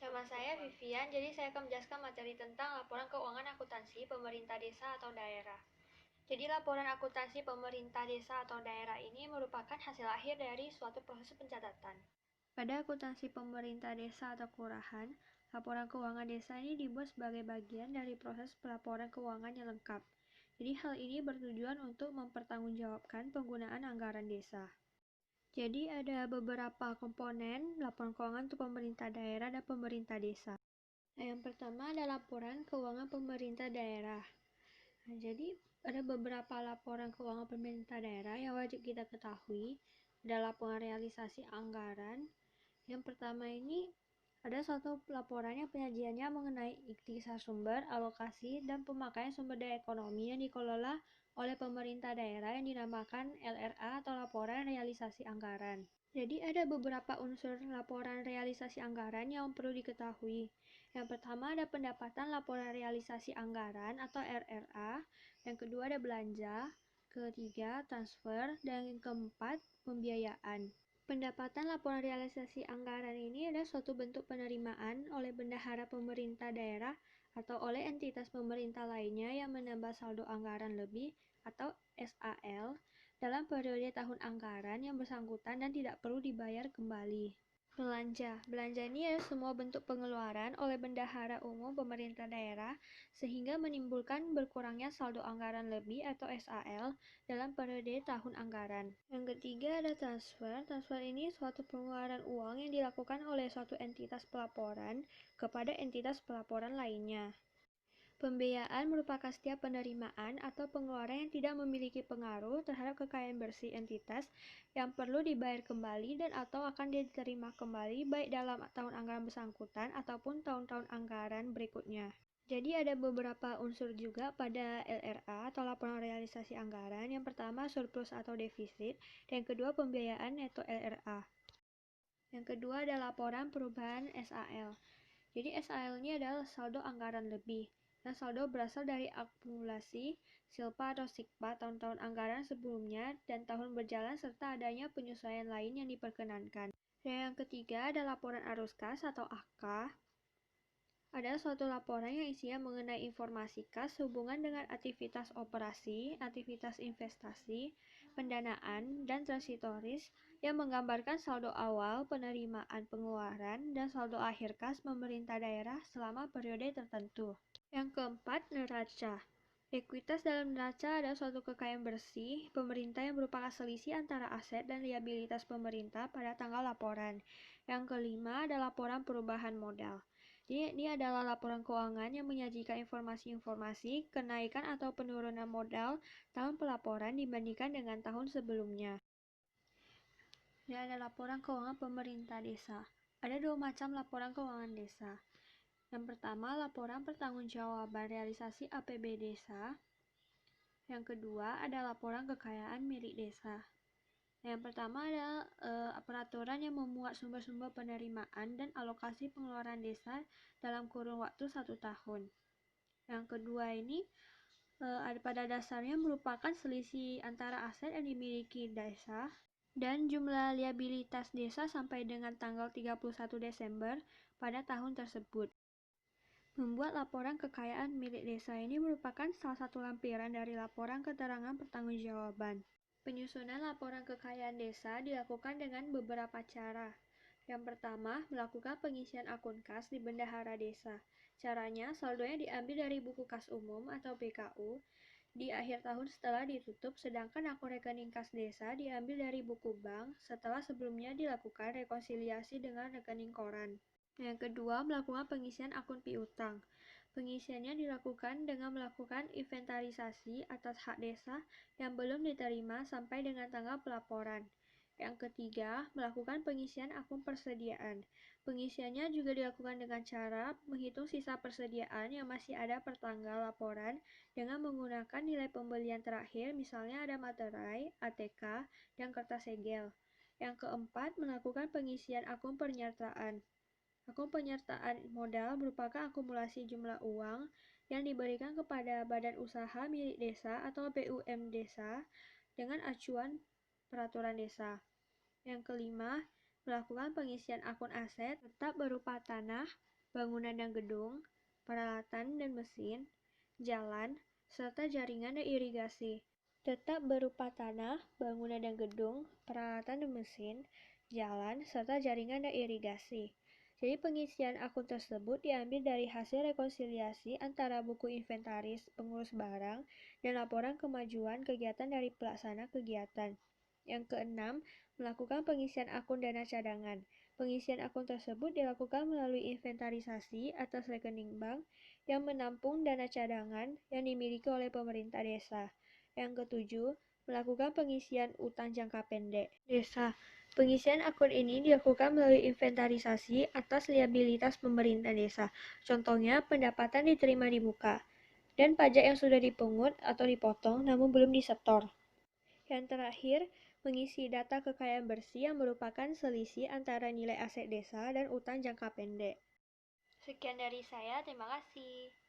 Nama saya Vivian, jadi saya akan menjelaskan materi tentang laporan keuangan akuntansi pemerintah desa atau daerah. Jadi laporan akuntansi pemerintah desa atau daerah ini merupakan hasil akhir dari suatu proses pencatatan. Pada akuntansi pemerintah desa atau kelurahan, laporan keuangan desa ini dibuat sebagai bagian dari proses pelaporan keuangan yang lengkap. Jadi hal ini bertujuan untuk mempertanggungjawabkan penggunaan anggaran desa. Jadi ada beberapa komponen laporan keuangan untuk pemerintah daerah dan pemerintah desa. Nah, yang pertama ada laporan keuangan pemerintah daerah. Nah, jadi ada beberapa laporan keuangan pemerintah daerah yang wajib kita ketahui. Ada laporan realisasi anggaran. Yang pertama ini ada suatu laporan yang penyajiannya mengenai ikhtisar sumber, alokasi, dan pemakaian sumber daya ekonomi yang dikelola oleh pemerintah daerah yang dinamakan LRA atau laporan realisasi anggaran. Jadi ada beberapa unsur laporan realisasi anggaran yang perlu diketahui. Yang pertama ada pendapatan laporan realisasi anggaran atau RRA, yang kedua ada belanja, ketiga transfer, dan yang keempat pembiayaan. Pendapatan laporan realisasi anggaran ini adalah suatu bentuk penerimaan oleh bendahara pemerintah daerah atau oleh entitas pemerintah lainnya yang menambah saldo anggaran lebih atau SAL dalam periode tahun anggaran yang bersangkutan dan tidak perlu dibayar kembali. Belanja ini adalah semua bentuk pengeluaran oleh bendahara umum pemerintah daerah sehingga menimbulkan berkurangnya saldo anggaran lebih atau SAL dalam periode tahun anggaran. Yang ketiga ada transfer. Transfer ini suatu pengeluaran uang yang dilakukan oleh suatu entitas pelaporan kepada entitas pelaporan lainnya. Pembiayaan merupakan setiap penerimaan atau pengeluaran yang tidak memiliki pengaruh terhadap kekayaan bersih entitas yang perlu dibayar kembali dan atau akan diterima kembali baik dalam tahun anggaran bersangkutan ataupun tahun-tahun anggaran berikutnya. Jadi ada beberapa unsur juga pada LRA atau laporan realisasi anggaran. Yang pertama surplus atau defisit, dan yang kedua pembiayaan atau LRA. Yang kedua adalah laporan perubahan SAL. Jadi SAL ini adalah saldo anggaran lebih. Nah, saldo berasal dari akumulasi silpa atau sikpa tahun-tahun anggaran sebelumnya dan tahun berjalan serta adanya penyesuaian lain yang diperkenankan. Dan yang ketiga ada laporan arus kas atau AK. Adalah suatu laporan yang isinya mengenai informasi kas hubungan dengan aktivitas operasi, aktivitas investasi, pendanaan, dan transitoris yang menggambarkan saldo awal, penerimaan pengeluaran, dan saldo akhir kas pemerintah daerah selama periode tertentu. Yang keempat, neraca. Ekuitas dalam neraca adalah suatu kekayaan bersih pemerintah yang merupakan selisih antara aset dan liabilitas pemerintah pada tanggal laporan. Yang kelima ada laporan perubahan modal. Jadi ini adalah laporan keuangan yang menyajikan informasi-informasi kenaikan atau penurunan modal tahun pelaporan dibandingkan dengan tahun sebelumnya. Dan ada laporan keuangan pemerintah desa. Ada dua macam laporan keuangan desa. Yang pertama, laporan pertanggungjawaban realisasi APB desa. Yang kedua, ada laporan kekayaan milik desa. Yang pertama adalah peraturan yang memuat sumber-sumber penerimaan dan alokasi pengeluaran desa dalam kurun waktu 1 tahun. Yang kedua ini pada dasarnya merupakan selisih antara aset yang dimiliki desa dan jumlah liabilitas desa sampai dengan tanggal 31 Desember pada tahun tersebut. Membuat laporan kekayaan milik desa ini merupakan salah satu lampiran dari laporan keterangan pertanggungjawaban. Penyusunan laporan kekayaan desa dilakukan dengan beberapa cara. Yang pertama, melakukan pengisian akun kas di bendahara desa. Caranya, saldonya diambil dari buku kas umum atau BKU di akhir tahun setelah ditutup, sedangkan akun rekening kas desa diambil dari buku bank setelah sebelumnya dilakukan rekonsiliasi dengan rekening koran. Yang kedua, melakukan pengisian akun piutang. Pengisiannya dilakukan dengan melakukan inventarisasi atas hak desa yang belum diterima sampai dengan tanggal pelaporan. Yang ketiga, melakukan pengisian akun persediaan. Pengisiannya juga dilakukan dengan cara menghitung sisa persediaan yang masih ada per tanggal laporan dengan menggunakan nilai pembelian terakhir, misalnya ada materai, ATK, dan kertas segel. Yang keempat, melakukan pengisian akun penyertaan. Akun penyertaan modal merupakan akumulasi jumlah uang yang diberikan kepada badan usaha milik desa atau BUM desa dengan acuan peraturan desa. Yang kelima, melakukan pengisian akun aset tetap berupa tanah, bangunan dan gedung, peralatan dan mesin, jalan, serta jaringan dan irigasi. Tetap berupa tanah, bangunan dan gedung, peralatan dan mesin, jalan, serta jaringan dan irigasi. Jadi pengisian akun tersebut diambil dari hasil rekonsiliasi antara buku inventaris pengurus barang dan laporan kemajuan kegiatan dari pelaksana kegiatan. Yang keenam, melakukan pengisian akun dana cadangan. Pengisian akun tersebut dilakukan melalui inventarisasi atas rekening bank yang menampung dana cadangan yang dimiliki oleh pemerintah desa. Yang ketujuh, melakukan pengisian utang jangka pendek desa. Pengisian akun ini dilakukan melalui inventarisasi atas liabilitas pemerintah desa. Contohnya, pendapatan diterima di muka, dan pajak yang sudah dipungut atau dipotong namun belum disetor. Yang terakhir, mengisi data kekayaan bersih yang merupakan selisih antara nilai aset desa dan utang jangka pendek. Sekian dari saya, terima kasih.